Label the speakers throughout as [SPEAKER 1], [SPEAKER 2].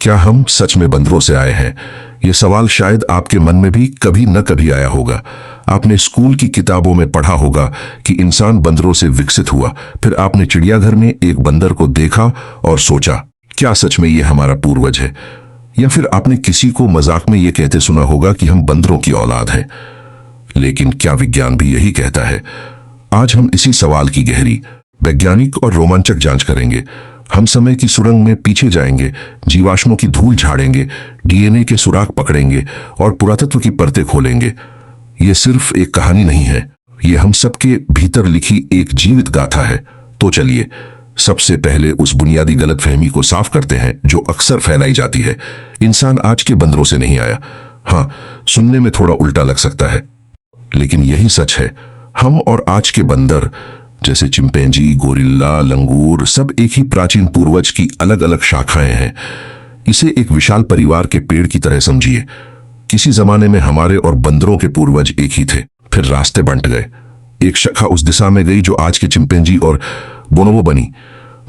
[SPEAKER 1] क्या हम सच में बंदरों से आए हैं? यह सवाल शायद आपके मन में भी कभी न कभी आया होगा। आपने स्कूल की किताबों में पढ़ा होगा कि इंसान बंदरों से विकसित हुआ। फिर आपने चिड़ियाघर में एक बंदर को देखा और सोचा, क्या सच में ये हमारा पूर्वज है? या फिर आपने किसी को मजाक में ये कहते सुना होगा कि हम बंदरों की औलाद हैं। लेकिन क्या विज्ञान भी यही कहता है? आज हम इसी सवाल की गहरी, वैज्ञानिक और रोमांचक जांच करेंगे। हम समय की सुरंग में पीछे जाएंगे, जीवाश्मों की धूल झाड़ेंगे, डीएनए के सुराग पकड़ेंगे और पुरातत्व की परतें खोलेंगे। ये सिर्फ एक कहानी नहीं है, ये हम सबके भीतर लिखी एक जीवित गाथा है। तो चलिए सबसे पहले उस बुनियादी गलतफहमी को साफ करते हैं जो अक्सर फैलाई जाती है। इंसान आज के बंदरों से नहीं आया। हाँ, सुनने में थोड़ा उल्टा लग सकता है, लेकिन यही सच है। हम और आज के बंदर, जैसे चिंपैंजी, गोरिल्ला, लंगूर, सब एक ही प्राचीन पूर्वज की अलग अलग शाखाएं हैं। इसे एक विशाल परिवार के पेड़ की तरह समझिए। किसी जमाने में हमारे और बंदरों के पूर्वज एक ही थे, फिर रास्ते बंट गए। एक शाखा उस दिशा में गई जो आज के चिंपैंजी और बोनोबो बनी।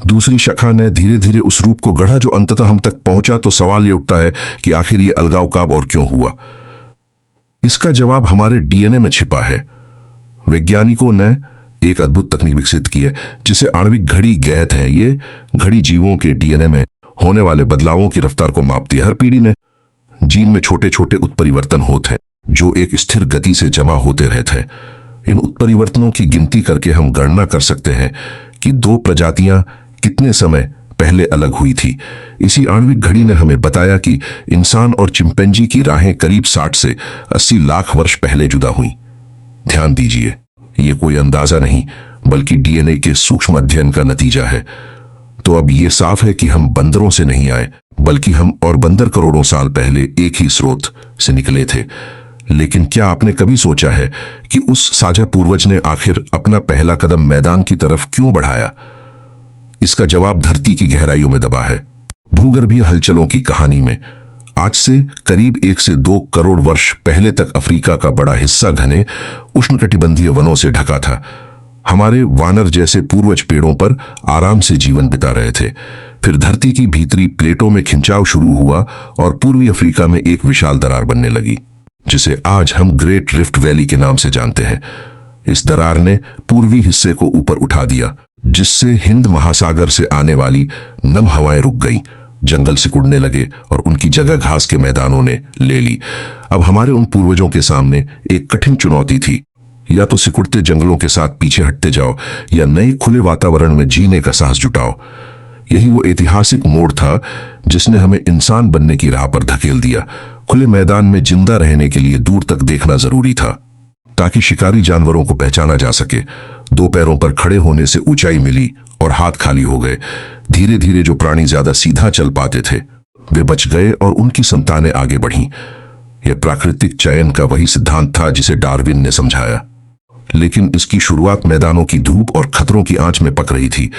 [SPEAKER 1] दूसरी शाखा ने धीरे धीरे उस रूप को गढ़ा जो अंततः हम तक पहुंचा। तो सवाल ये उठता है कि आखिर ये अलगाव कब और क्यों हुआ? इसका जवाब हमारे डीएनए में छिपा है। वैज्ञानिकों ने एक अद्भुत तकनीक विकसित की है जिसे आणविक घड़ी कहते हैं। ये घड़ी जीवों के डीएनए में होने वाले बदलावों की रफ्तार को मापती है। हर पीढ़ी में जीन में छोटे छोटे उत्परिवर्तन होते हैं जो एक स्थिर गति से जमा होते रहते हैं। इन उत्परिवर्तनों की गिनती करके हम गणना कर सकते हैं कि दो प्रजातियां कितने समय पहले अलग हुई थी। इसी आणविक घड़ी ने हमें बताया कि इंसान और चिंपैंजी की राहें करीब 60 से 80 लाख वर्ष पहले जुदा हुई। ध्यान दीजिए, ये कोई अंदाजा नहीं बल्कि डीएनए के सूक्ष्म अध्ययन का नतीजा है। तो अब ये साफ है कि हम बंदरों से नहीं आए, बल्कि हम और बंदर करोड़ों साल पहले एक ही स्रोत से निकले थे। लेकिन क्या आपने कभी सोचा है कि उस साझा पूर्वज ने आखिर अपना पहला कदम मैदान की तरफ क्यों बढ़ाया? इसका जवाब धरती की गहराइयों में दबा है। भूगर्भीय हलचलों की कहानी में आज से करीब 1 से 2 करोड़ वर्ष पहले तक अफ्रीका का बड़ा हिस्सा घने उष्णकटिबंधीय वनों से ढका था। हमारे वानर जैसे पूर्वज पेड़ों पर आराम से जीवन बिता रहे थे। फिर धरती की भीतरी प्लेटों में खिंचाव शुरू हुआ और पूर्वी अफ्रीका में एक विशाल दरार बनने लगी, जिसे आज हम ग्रेट रिफ्ट वैली के नाम से जानते हैं। इस दरार ने पूर्वी हिस्से को ऊपर उठा दिया, जिससे हिंद महासागर से आने वाली नम हवाएं रुक गईं। जंगल सिकुड़ने लगे और उनकी जगह घास के मैदानों ने ले ली। अब हमारे उन पूर्वजों के सामने एक कठिन चुनौती थी। या तो सिकुड़ते जंगलों के साथ पीछे हटते जाओ या नए खुले वातावरण में जीने का साहस जुटाओ। यही वो ऐतिहासिक मोड़ था जिसने हमें इंसान बनने की राह पर धकेल दिया। खुले मैदान में जिंदा रहने के लिए दूर तक देखना जरूरी था ताकि शिकारी जानवरों को पहचाना जा सके। 2 पैरों पर खड़े होने से ऊंचाई मिली और हाथ खाली हो गए। धीरे धीरे जो प्राणी ज्यादा सीधा चल पाते थे वे बच गए और उनकी संतानें आगे बढ़ीं। यह प्राकृतिक चयन का वही सिद्धांत था जिसे डार्विन ने समझाया। लेकिन इसकी शुरुआत मैदानों की धूप और खतरों की आंच में पक रही थी।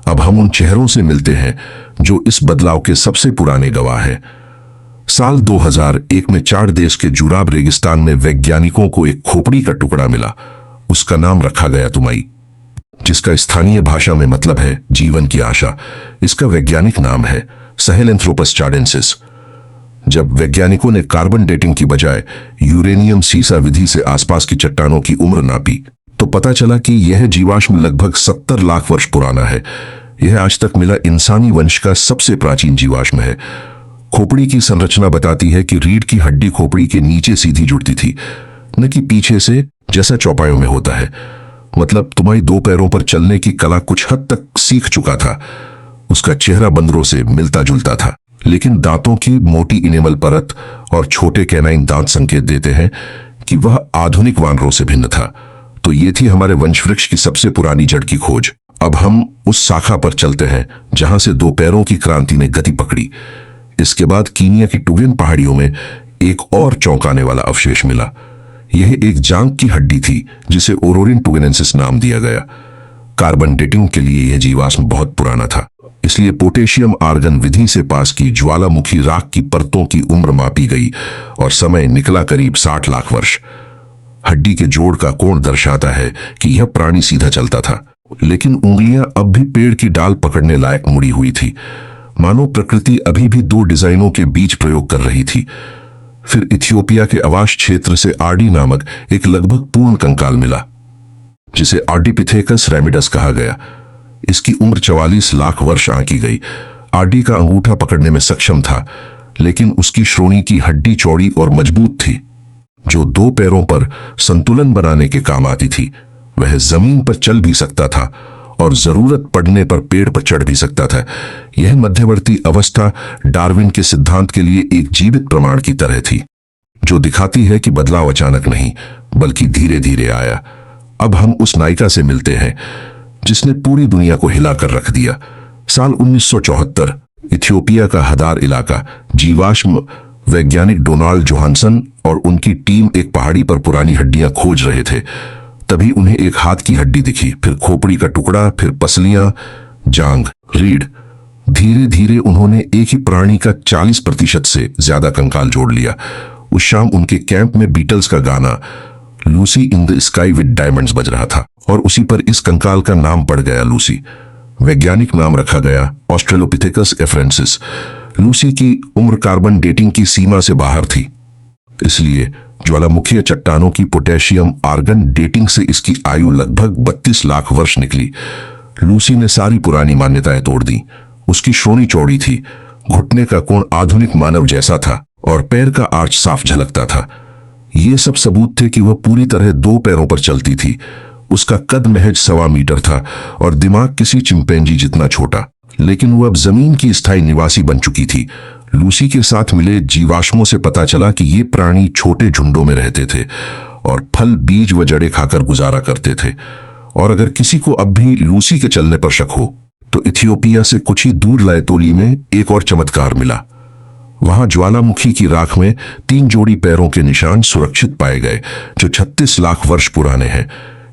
[SPEAKER 1] अब हम उन चेहरों से मिलते हैं जो इस बदलाव के सबसे पुराने गवाह हैं। साल 2001 में चाड देश के जुराब रेगिस्तान में वैज्ञानिकों को एक खोपड़ी का टुकड़ा मिला। उसका नाम रखा गया तुमाई, जिसका स्थानीय भाषा में मतलब है जीवन की आशा। इसका वैज्ञानिक नाम है सहेलेंथ्रोपस चाडेंसिस। जब वैज्ञानिकों ने कार्बन डेटिंग की बजाय यूरेनियम सीसा विधि से आसपास की चट्टानों की उम्र नापी तो पता चला कि यह जीवाश्म लगभग 70 लाख वर्ष पुराना है। यह आज तक मिला इंसानी वंश का सबसे प्राचीन जीवाश्म है। खोपड़ी की संरचना बताती है कि रीढ़ की हड्डी खोपड़ी के नीचे सीधी जुड़ती थी, न कि पीछे से जैसा चौपायों में होता है। मतलब तुम्हारी 2 पैरों पर चलने की कला कुछ हद तक सीख चुका था। उसका चेहरा बंदरों से मिलता जुलता था, लेकिन दांतों की मोटी इनेमल परत और छोटे कैनाइन दांत संकेत देते हैं कि वह आधुनिक वानरों से भिन्न था। तो ये थी हमारे वंशवृक्ष की सबसे पुरानी जड़ की खोज। अब हम उस शाखा पर चलते हैं जहां से 2 पैरों की क्रांति ने गति पकड़ी। इसके बाद कीनिया की टुगेन पहाड़ियों में एक और चौंकाने वाला अवशेष मिला। यह एक जांघ की हड्डी थी जिसे ओरोरिन टुगेनेंसिस नाम दिया गया। कार्बन डेटिंग के लिए यह जीवाश्म बहुत पुराना था, इसलिए पोटेशियम आर्गन विधि से पास की ज्वालामुखी राख की परतों की उम्र मापी गई और समय निकला करीब 60 लाख वर्ष। हड्डी के जोड़ का कोण दर्शाता है कि यह प्राणी सीधा चलता था, लेकिन उंगलियां अब भी पेड़ की डाल पकड़ने लायक मुड़ी हुई थी। मानो प्रकृति अभी भी दो डिजाइनों के बीच प्रयोग कर रही थी। फिर इथियोपिया के अवाश क्षेत्र से आरडी नामक एक लगभग पूर्ण कंकाल मिला, जिसे आर्डिपिथेकस रेमिडस कहा गया। इसकी उम्र 44 लाख वर्ष आंकी गई। आरडी का अंगूठा पकड़ने में सक्षम था, लेकिन उसकी श्रोणी की हड्डी चौड़ी और मजबूत थी, जो दो पैरों पर संतुलन बनाने के काम आती थी। वह जमीन पर चल भी सकता था और जरूरत पड़ने पर पेड़ पर चढ़ भी सकता था। यह मध्यवर्ती अवस्था डार्विन के सिद्धांत के लिए एक जीवित प्रमाण की तरह थी, जो दिखाती है कि बदलाव अचानक नहीं बल्कि धीरे धीरे आया। अब हम उस नायिका से मिलते हैं जिसने पूरी दुनिया को हिलाकर रख दिया। साल 1974, इथियोपिया का हदार इलाका। जीवाश्म वैज्ञानिक डोनाल्ड जोहानसन और उनकी टीम एक पहाड़ी पर पुरानी हड्डियां खोज रहे थे। तभी उन्हें एक हाथ की हड्डी दिखी, फिर खोपड़ी का टुकड़ा, फिर पसलियां, जांग, रीढ़। धीरे धीरे उन्होंने एक ही प्राणी का 40% से ज्यादा कंकाल जोड़ लिया। उस शाम उनके कैंप में बीटल्स का गाना Lucy in the sky with diamonds बज रहा था, और उसी पर इस कंकाल का नाम पड़ गया लूसी। वैज्ञानिक नाम रखा गया ऑस्ट्रेलोपिथेकस एफ्रेंसिस। लूसी की उम्र कार्बन डेटिंग की सीमा से बाहर थी, इसलिए ज्वालामुखीय चट्टानों की पोटेशियम आर्गन डेटिंग से इसकी आयु लगभग 32 लाख वर्ष निकली। लूसी ने सारी पुरानी मान्यताएं तोड़ दी। उसकी श्रोणी चौड़ी थी, घुटने का कोण आधुनिक मानव जैसा था और पैर का आर्च साफ झलकता था। ये सब सबूत थे कि वह पूरी तरह दो पैरों पर चलती थी। उसका कद महज 1.25 मीटर था और दिमाग किसी चिंपैंजी जितना छोटा, लेकिन वह अब जमीन की स्थायी निवासी बन चुकी थी। लूसी के साथ मिले जीवाश्मों से पता चला कि ये प्राणी छोटे झुंडों में रहते थे और फल, बीज व जड़ें खाकर गुजारा करते थे। और अगर किसी को अब भी लूसी के चलने पर शक हो, तो इथियोपिया से कुछ ही दूर लायतोली में एक और चमत्कार मिला। वहां ज्वालामुखी की राख में 3 जोड़ी पैरों के निशान सुरक्षित पाए गए, जो 36 लाख वर्ष पुराने हैं।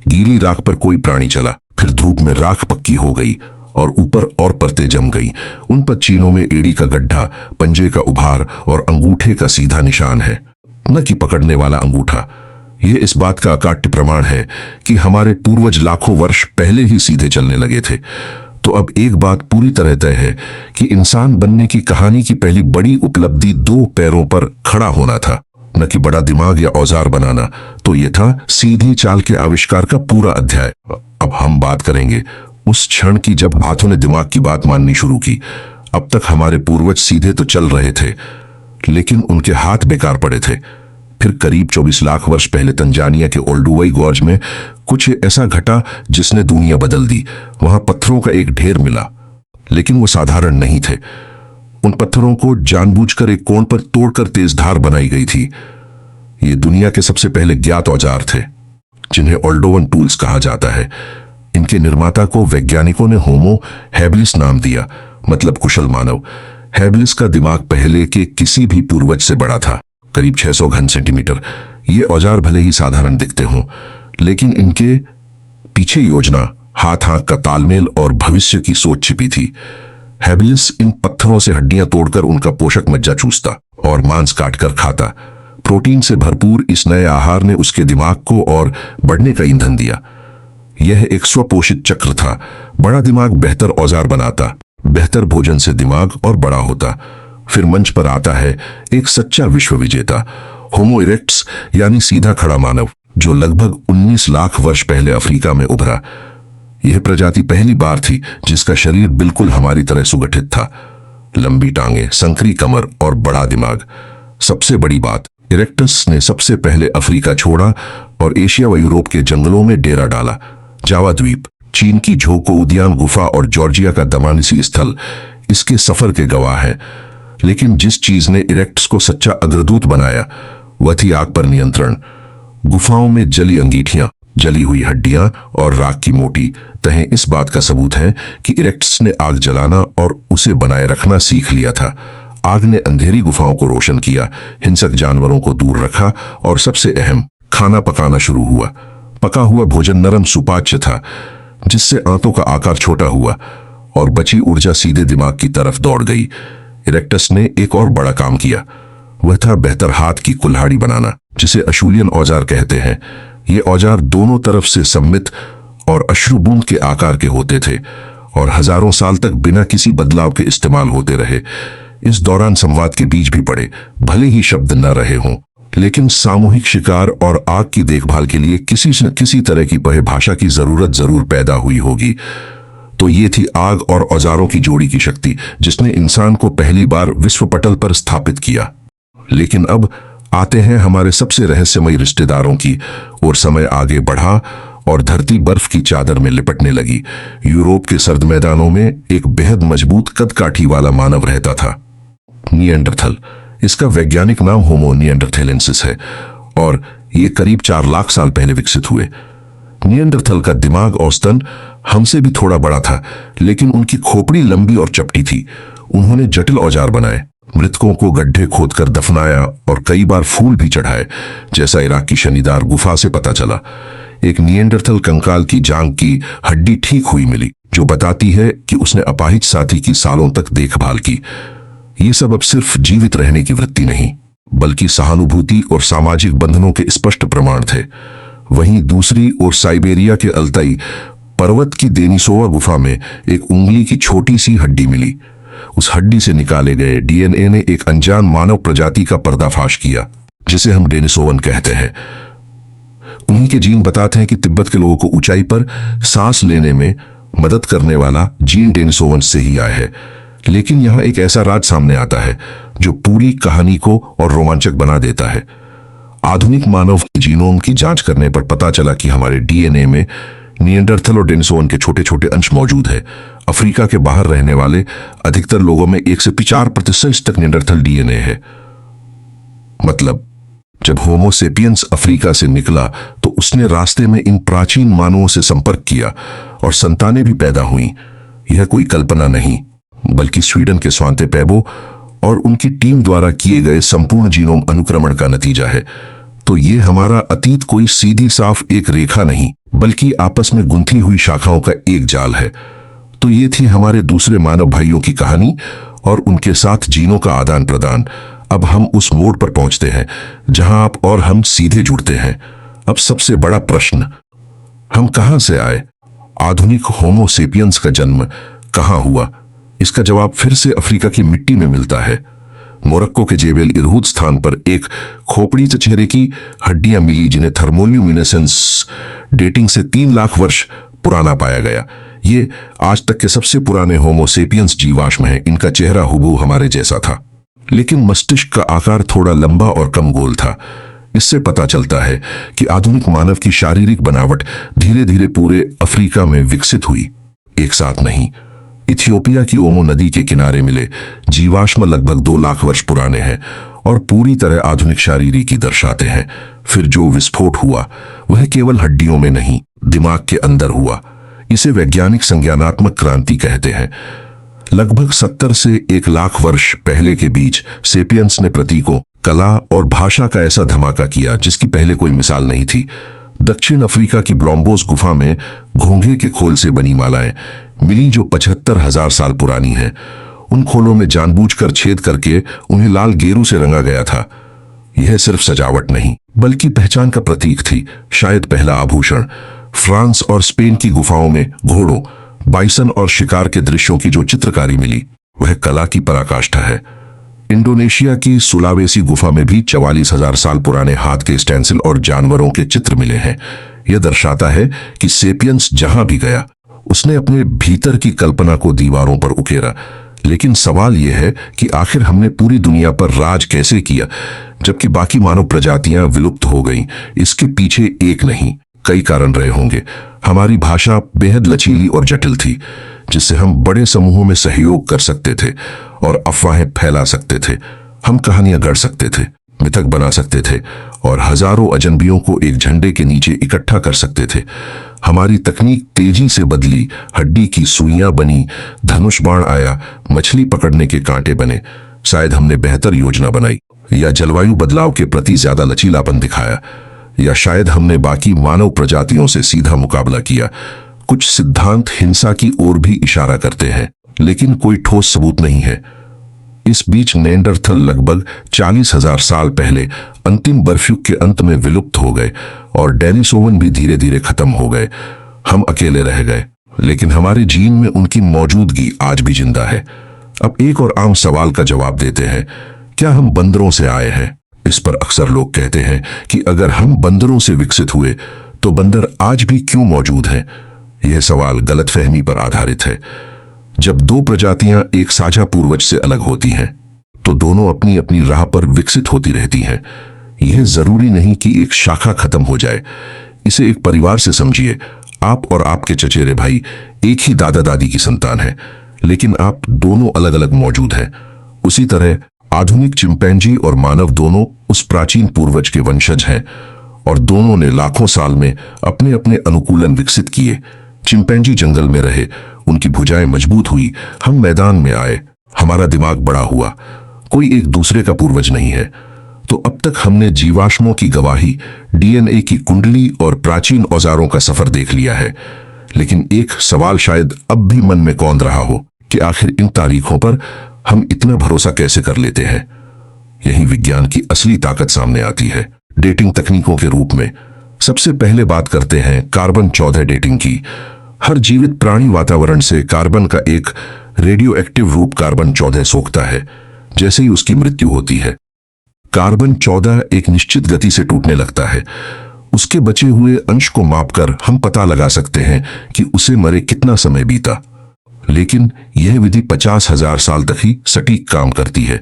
[SPEAKER 1] गीली राख पर कोई प्राणी चला, फिर धूप में राख पक्की हो गई और ऊपर और परतें जम गई। उन पर चीनों में एड़ी का गड्ढा, पंजे का उभार और अंगूठे का सीधा निशान है, न कि पकड़ने वाला अंगूठा। यह इस बात का अकाट्य प्रमाण है कि हमारे पूर्वज लाखों वर्ष पहले ही सीधे चलने लगे थे। तो अब एक बात पूरी तरह तय है कि इंसान बनने की कहानी की पहली बड़ी उपलब्धि 2 पैरों पर खड़ा होना था, न कि बड़ा दिमाग या औजार बनाना। तो यह था सीधी चाल के आविष्कार का पूरा अध्याय। अब हम बात करेंगे उस क्षण की जब हाथों ने दिमाग की बात माननी शुरू की। अब तक हमारे पूर्वज सीधे तो चल रहे थे, लेकिन उनके हाथ बेकार पड़े थे। फिर करीब 24 लाख वर्ष पहले तंजानिया के ओल्डुवई गॉर्ज में कुछ ऐसा घटा जिसने दुनिया बदल दी। वहां पत्थरों का एक ढेर मिला, लेकिन वो साधारण नहीं थे। उन पत्थरों को जानबूझकर एक कोण पर तोड़कर तेज धार बनाई गई थी। ये दुनिया के सबसे पहले ज्ञात औजार थे, जिन्हें ओल्डोवन टूल्स कहा जाता है। इनके निर्माता को वैज्ञानिकों ने होमो हैबिलिस नाम दिया, मतलब कुशल मानव। हैबिलिस का दिमाग पहले के किसी भी पूर्वज से बड़ा था, करीब 600 घन सेंटीमीटर। ये औजार भले ही साधारण दिखते हों, लेकिन इनके पीछे योजना, हाथ आंख का तालमेल और भविष्य की सोच छिपी थी। हैबिलिस इन पत्थरों से हड्डियां तोड़कर उनका पोषक मज्जा चूसता और मांस काटकर खाता। प्रोटीन से भरपूर इस नए आहार ने उसके दिमाग को और बढ़ने का ईंधन दिया। यह एक स्वपोषित चक्र था। बड़ा दिमाग बेहतर औजार बनाता, बेहतर भोजन से दिमाग और बड़ा होता। फिर मंच पर आता है एक सच्चा विश्व विजेता, होमो इरेक्टस यानी सीधा खड़ा मानव, जो लगभग 19 लाख वर्ष पहले अफ्रीका में उभरा। यह प्रजाति पहली बार थी जिसका शरीर बिल्कुल हमारी तरह सुगठित था। लंबी टांगे, संकरी कमर और बड़ा दिमाग। सबसे बड़ी बात, इरेक्टस ने सबसे पहले अफ्रीका छोड़ा और एशिया व यूरोप के जंगलों में डेरा डाला। जावा द्वीप, चीन की झोको उद्यान गुफा और जॉर्जिया का दमानिसी स्थल इसके सफर के गवाह हैं। लेकिन जिस चीज ने इरेक्टस को सच्चा अग्रदूत बनाया, वह थी आग पर नियंत्रण। गुफाओं में जली अंगीठियां, जली हुई हड्डियां और राख की मोटी तहें इस बात का सबूत है कि इरेक्टस ने आग जलाना और उसे बनाए रखना सीख लिया था। आग ने अंधेरी गुफाओं को रोशन किया, हिंसक जानवरों को दूर रखा और सबसे अहम, खाना पकाना शुरू हुआ। पका हुआ भोजन नरम सुपाच्य था, जिससे आंतों का आकार छोटा हुआ और बची ऊर्जा सीधे दिमाग की तरफ दौड़ गई। इरेक्टस ने एक और बड़ा काम किया, वह था बेहतर हाथ की कुल्हाड़ी बनाना, जिसे अशूलियन औजार कहते हैं। ये औजार दोनों तरफ से सममित और अश्रुबूंद के आकार के होते थे और हजारों साल तक बिना किसी बदलाव के इस्तेमाल होते रहे। इस दौरान संवाद के बीज भी पड़े, भले ही शब्द न रहे हों, लेकिन सामूहिक शिकार और आग की देखभाल के लिए किसी न किसी तरह की परिभाषा की जरूरत जरूर पैदा हुई होगी। तो ये थी आग और औजारों की जोड़ी की शक्ति, जिसने इंसान को पहली बार विश्व पटल पर स्थापित किया। लेकिन अब आते हैं हमारे सबसे रहस्यमयी रिश्तेदारों की ओर। समय आगे बढ़ा और धरती बर्फ की चादर में लिपटने लगी। यूरोप के सर्द मैदानों में एक बेहद मजबूत कदकाठी वाला मानव रहता था, निएंडरथल। इसका वैज्ञानिक नाम होमो निएंडरथेलेंसिस है और ये करीब 4 लाख साल पहले विकसित हुए। निएंडरथल का दिमाग औसतन हमसे भी थोड़ा बड़ा था, लेकिन उनकी खोपड़ी लंबी और चपटी थी। उन्होंने जटिल औजार बनाए, मृतकों को गड्ढे खोदकर दफनाया और कई बार फूल भी चढ़ाए, जैसा इराक की शनिदार गुफा से पता चला। एक निएंडरथल कंकाल की जांघ की हड्डी ठीक हुई मिली, जो बताती है कि उसने अपाहिज साथी की सालों तक देखभाल की। ये सब अब सिर्फ जीवित रहने की वृत्ति नहीं, बल्कि सहानुभूति और सामाजिक बंधनों के स्पष्ट प्रमाण थे। वहीं दूसरी ओर साइबेरिया के अल्ताई पर्वत की देनिसोवा गुफा में एक उंगली की छोटी सी हड्डी मिली। उस हड्डी से निकाले गए डीएनए ने एक अनजान मानव प्रजाति का पर्दाफाश किया, जिसे हम डेनिसोवन कहते हैं। उन्हीं के जीन बताते हैं कि तिब्बत के लोगों को ऊंचाई पर सांस लेने में मदद करने वाला जीन डेनिसोवन से ही आया है। लेकिन यहां एक ऐसा राज सामने आता है जो पूरी कहानी को और रोमांचक बना देता है। आधुनिक मानव जीनोम की जांच करने पर पता चला कि हमारे डीएनए में निएंडरथल और डेनिसोवन के छोटे छोटे अंश मौजूद है। अफ्रीका के बाहर रहने वाले अधिकतर लोगों में 1 से 4% तक निएंडरथल डीएनए है। मतलब जब होमो सेपियंस अफ्रीका से निकला तो उसने रास्ते में इन प्राचीन मानवों से संपर्क किया और संतानें भी पैदा हुईं। यह कोई कल्पना नहीं, बल्कि स्वीडन के स्वांते पैबो और उनकी टीम द्वारा किए गए संपूर्ण जीनोम अनुक्रमण का नतीजा है। तो ये हमारा अतीत कोई सीधी साफ एक रेखा नहीं, बल्कि आपस में गुंथी हुई शाखाओं का एक जाल है। तो ये थी हमारे दूसरे मानव भाइयों की कहानी और उनके साथ जीनों का आदान प्रदान। अब हम उस मोड़ पर पहुंचते हैं जहां आप और हम सीधे जुड़ते हैं। अब सबसे बड़ा प्रश्न, हम कहां से आए? आधुनिक होमो सेपियंस का जन्म कहां हुआ? इसका जवाब फिर से अफ्रीका की मिट्टी में मिलता है। मोरक्को के जेबेल इरहूद स्थान पर एक खोपड़ी चेहरे की हड्डियां मिली, जिन्हें थर्मोल्यूमिनेसेंस डेटिंग से 3 लाख वर्ष पुराना पाया गया। ये आज तक के सबसे पुराने होमो सेपियंस जीवाश्म हैं। इनका चेहरा हुबहू हमारे जैसा था, लेकिन मस्तिष्क का आकार थोड़ा लंबा और कम गोल था। इससे पता चलता है कि आधुनिक मानव की शारीरिक बनावट धीरे धीरे पूरे अफ्रीका में विकसित हुई, एक साथ नहीं। इथियोपिया की ओमो नदी के किनारे मिले जीवाश्म लगभग 2 लाख वर्ष पुराने हैं और पूरी तरह आधुनिक शारीरिकी दर्शाते हैं। फिर जो विस्फोट हुआ वह केवल हड्डियों में नहीं, दिमाग के अंदर हुआ। इसे वैज्ञानिक संज्ञानात्मक क्रांति कहते हैं। लगभग 70 से 1 लाख वर्ष पहले के बीच सेपियंस ने प्रतीकों, कला और भाषा का ऐसा धमाका किया जिसकी पहले कोई मिसाल नहीं थी। दक्षिण अफ्रीका की ब्लॉम्बोस गुफा में घोंघे के खोल से बनी मालाएं मिली जो 75,000 साल पुरानी हैं। उन खोलों में जानबूझकर छेद करके उन्हें लाल गेरू से रंगा गया था। यह सिर्फ सजावट नहीं, बल्कि पहचान का प्रतीक थी, शायद पहला आभूषण। फ्रांस और स्पेन की गुफाओं में घोड़ों, बाइसन और शिकार के दृश्यों की जो चित्रकारी मिली वह कला की पराकाष्ठा है। इंडोनेशिया की सुलावेसी गुफा में भी 44,000 साल पुराने हाथ के स्टेंसिल और जानवरों के चित्र मिले हैं। यह दर्शाता है कि सेपियंस जहां भी गया उसने अपने भीतर की कल्पना को दीवारों पर उकेरा। लेकिन सवाल यह है कि आखिर हमने पूरी दुनिया पर राज कैसे किया जबकि बाकी मानव प्रजातियां विलुप्त हो गईं? इसके पीछे एक नहीं, कई कारण रहे होंगे। हमारी भाषा बेहद लचीली और जटिल थी, जिससे हम बड़े समूहों में सहयोग कर सकते थे और अफवाहें फैला सकते थे। हम कहानियां गढ़ सकते थे, मिथक बना सकते थे और हजारों अजनबियों को एक झंडे के नीचे इकट्ठा कर सकते थे। हमारी तकनीक तेजी से बदली, हड्डी की सुइयां बनी, धनुष बाण आया, मछली पकड़ने के कांटे बने। शायद हमने बेहतर योजना बनाई, या जलवायु बदलाव के प्रति ज्यादा लचीलापन दिखाया, या शायद हमने बाकी मानव प्रजातियों से सीधा मुकाबला किया। कुछ सिद्धांत हिंसा की ओर भी इशारा करते हैं, लेकिन कोई ठोस सबूत नहीं है। इस बीच नेएंडरथल लगभग 40,000 साल पहले अंतिम बर्फयुग के अंत में विलुप्त हो गए और डेनिसोवन भी धीरे धीरे खत्म हो गए। हम अकेले रह गए। लेकिन हमारे जीन में उनकी मौजूदगी आज भी जिंदा है। अब एक और आम सवाल का जवाब देते हैं, क्या हम बंदरों से आए हैं? इस पर अक्सर लोग कहते हैं कि अगर हम बंदरों से विकसित हुए तो बंदर आज भी क्यों मौजूद हैं? यह सवाल गलतफहमी पर आधारित है। जब दो प्रजातियां एक साझा पूर्वज से अलग होती हैं तो दोनों अपनी अपनी राह पर विकसित होती रहती हैं। यह जरूरी नहीं कि एक शाखा खत्म हो जाए। इसे एक परिवार से समझिए। आप और आपके चचेरे भाई एक ही दादा दादी की संतान हैं, लेकिन आप दोनों अलग अलग मौजूद हैं। उसी तरह आधुनिक चिंपैंजी और मानव दोनों उस प्राचीन पूर्वज के वंशज हैं और दोनों ने लाखों साल में अपने अपने अनुकूलन विकसित किए। चिंपैंजी जंगल में रहे, उनकी भुजाएं मजबूत हुई। हम मैदान में आए, हमारा दिमाग बड़ा हुआ। कोई एक दूसरे का पूर्वज नहीं है। तो अब तक हमने जीवाश्मों की गवाही, डीएनए की कुंडली और प्राचीन औजारों का सफर देख लिया है। लेकिन एक सवाल शायद अब भी मन में कौंध रहा हो कि आखिर इन तारीखों पर हम इतना भरोसा कैसे कर लेते हैं। यही विज्ञान की असली ताकत सामने आती है, डेटिंग तकनीकों के रूप में। सबसे पहले बात करते हैं कार्बन 14 डेटिंग की। हर जीवित प्राणी वातावरण से कार्बन का एक रेडियो एक्टिव रूप कार्बन 14 सोखता है जैसे ही उसकी मृत्यु होती है। कार्बन 14 एक निश्चित गति से टूटने लगता है। उसके बचे हुए अंश को मापकर हम पता लगा सकते हैं कि उसे मरे कितना समय बीता। लेकिन यह विधि 50,000 साल तक ही सटीक काम करती है।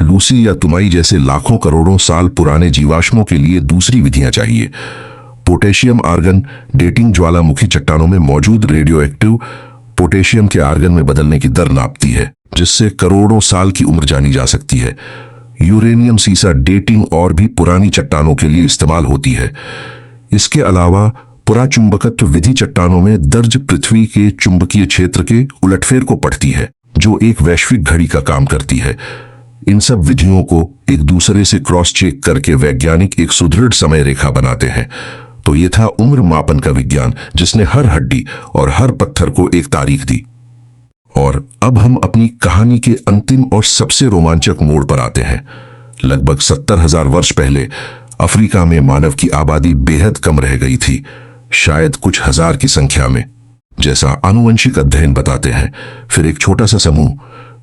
[SPEAKER 1] लूसी या तुमाई जैसे लाखों करोड़ों साल पुराने जीवाश्मों के लिए दूसरी विधियां चाहिए। पोटेशियम आर्गन डेटिंग ज्वालामुखी चट्टानों में मौजूद रेडियो एक्टिव पोटेशियम के आर्गन में बदलने की दर नापती है, जिससे करोड़ों साल की उम्र जानी जा सकती है। यूरेनियम सीसा डेटिंग और भी पुरानी चट्टानों के लिए इस्तेमाल होती है। इसके अलावा पुराचुंबकत्व विधि चट्टानों में दर्ज पृथ्वी के चुंबकीय क्षेत्र के उलटफेर को पढ़ती है, जो एक वैश्विक घड़ी का काम करती है। इन सब विधियों को एक दूसरे से क्रॉस चेक करके वैज्ञानिक एक सुदृढ़ समय रेखा बनाते हैं। तो ये था उम्र मापन का विज्ञान, जिसने हर हड्डी और हर पत्थर को एक तारीख दी। और अब हम अपनी कहानी के अंतिम और सबसे रोमांचक मोड़ पर आते हैं। लगभग 70,000 वर्ष पहले अफ्रीका में मानव की आबादी बेहद कम रह गई थी, शायद कुछ हजार की संख्या में, जैसा आनुवंशिक अध्ययन बताते हैं। फिर एक छोटा सा समूह,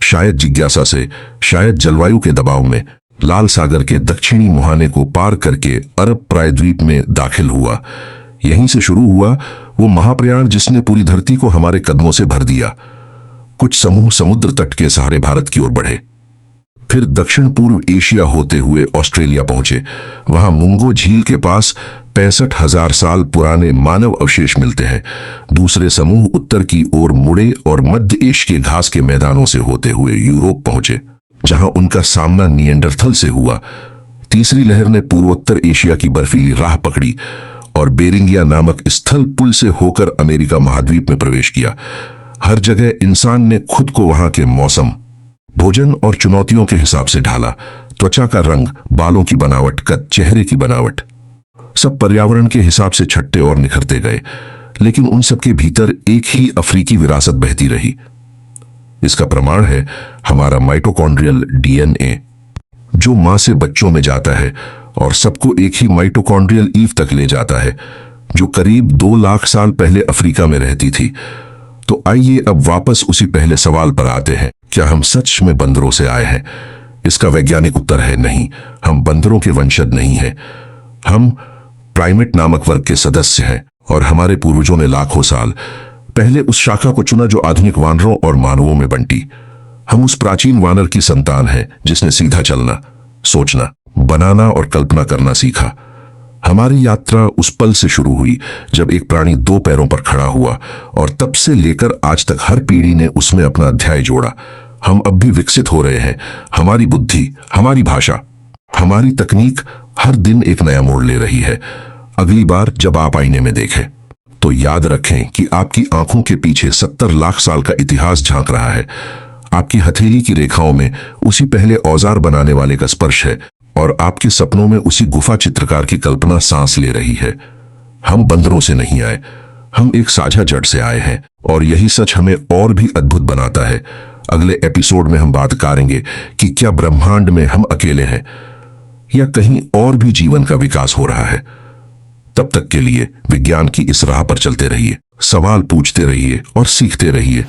[SPEAKER 1] शायद जिज्ञासा से, शायद जलवायु के दबाव में, लाल सागर के दक्षिणी मुहाने को पार करके अरब प्रायद्वीप में दाखिल हुआ। यहीं से शुरू हुआ वो महाप्रयाण जिसने पूरी धरती को हमारे कदमों से भर दिया। कुछ समूह समुद्र तट के सहारे भारत की ओर बढ़े, फिर दक्षिण पूर्व एशिया होते हुए ऑस्ट्रेलिया पहुंचे। वहां मुंगो झील के पास 65,000 साल पुराने मानव अवशेष मिलते हैं। दूसरे समूह उत्तर की ओर मुड़े और मध्य एशिया के घास के मैदानों से होते हुए यूरोप पहुंचे, जहां उनका सामना निएंडरथल से हुआ। तीसरी लहर ने पूर्वोत्तर एशिया की बर्फीली राह पकड़ी और बेरिंगिया नामक स्थल पुल से होकर अमेरिका महाद्वीप में प्रवेश किया। हर जगह इंसान ने खुद को वहां के मौसम, भोजन और चुनौतियों के हिसाब से ढाला। त्वचा का रंग, बालों की बनावट, कद, चेहरे की बनावट, सब पर्यावरण के हिसाब से छटते और निखरते गए। लेकिन उन सबके भीतर एक ही अफ्रीकी विरासत बहती रही। इसका प्रमाण है हमारा माइटोकॉन्ड्रियल डीएनए, जो मां से बच्चों में जाता है और सबको एक ही माइटोकॉन्ड्रियल ईव तक ले जाता है, जो करीब 2 लाख साल पहले अफ्रीका में रहती थी। तो आइए अब वापस उसी पहले सवाल पर आते हैं, क्या हम सच में बंदरों से आए हैं? इसका वैज्ञानिक उत्तर है नहीं। हम बंदरों के वंशज नहीं हैं। हम प्राइमेट नामक वर्ग के सदस्य हैं और हमारे पूर्वजों ने लाखों साल पहले उस शाखा को चुना जो आधुनिक वानरों और मानवों में बंटी। हम उस प्राचीन वानर की संतान हैं जिसने सीधा चलना, सोचना, बनाना और कल्पना करना सीखा। हमारी यात्रा उस पल से शुरू हुई जब एक प्राणी 2 पैरों पर खड़ा हुआ और तब से लेकर आज तक हर पीढ़ी ने उसमें अपना अध्याय जोड़ा। हम अब भी विकसित हो रहे हैं। हमारी बुद्धि, हमारी भाषा, हमारी तकनीक हर दिन एक नया मोड़ ले रही है। अगली बार जब आप आईने में देखें तो याद रखें कि आपकी आंखों के पीछे 70 लाख साल का इतिहास झांक रहा है। आपकी हथेली की रेखाओं में उसी पहले औजार बनाने वाले का स्पर्श है और आपके सपनों में उसी गुफा चित्रकार की कल्पना सांस ले रही है। हम बंदरों से नहीं आए, हम एक साझा जड़ से आए हैं और यही सच हमें और भी अद्भुत बनाता है। अगले एपिसोड में हम बात करेंगे कि क्या ब्रह्मांड में हम अकेले हैं या कहीं और भी जीवन का विकास हो रहा है। तब तक के लिए विज्ञान की इस राह पर चलते रहिए। सवाल पूछते रहिए और सीखते रहिए।